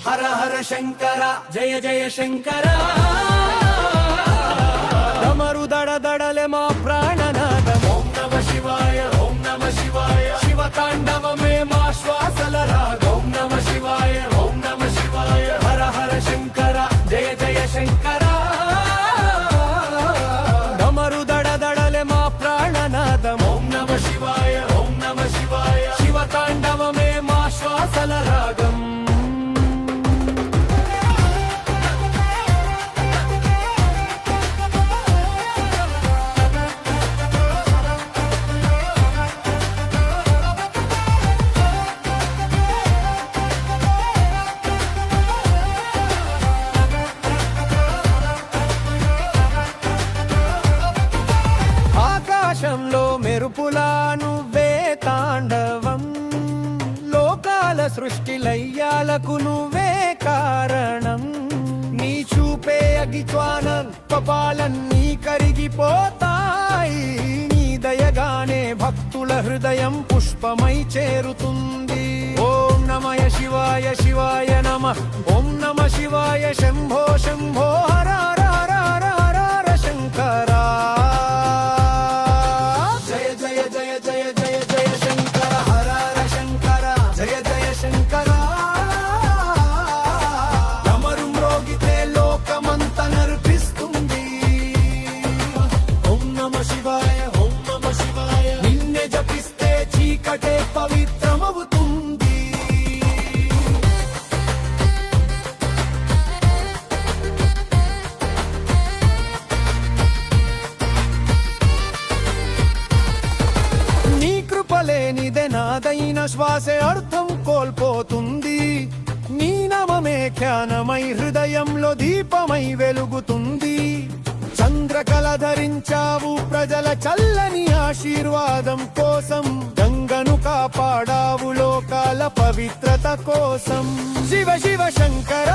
హర హర శంకర జయ జయ శంకర డమరు దడ దడలే మా ప్రాణనాదం ఓం నమ శివాయ ఓం నమ శివాయ శివ తాండవమే మా శ్వాసల రాగం ఓం నమ శివాయ ఓం నమ శివాయ హర హర శంకర జయ జయ శంకర డమరు దడ దడలే మా ప్రాణనాదం ఓం నమ శివాయ ఓం నమ శివాయ శివ తాండవమే మా శ్వాసల రాగం ఆకాశంలో మెరుపులా నువ్వే తాండవం లోకాల సృష్టి లయ్యాలకు నువ్వే కారణం నీ చూపే అగిజ్వానం కపాలన్నీ కరిగిపోతాయి నీ దయగానే భక్తుల హృదయం పుష్పమై చేరుతుంది ఓం నమః శివాయ శివాయ నమః ఓం నమః శివాయ శంభో శంభో హర హర హర హర హర శంకర పవిత్రమవుతుంది నీ కృపలేనిదే నాదైన శ్వాసే అర్థం కోల్పోతుంది నీ నామమే జ్ఞానమై హృదయంలో దీపమై వెలుగుతుంది చంద్రకళ ధరించావు ప్రజల చల్లని ఆశీర్వాదం కోసం గంగను కాపాడావు లోకాల పవిత్రత కోసం శివ శివ శంకర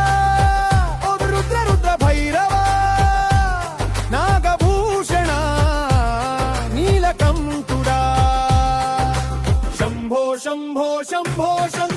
ఓ రుద్ర రుద్ర భైరవ నాగభూషణ నీలకంఠుడా శంభో శంభో శంభో శంభో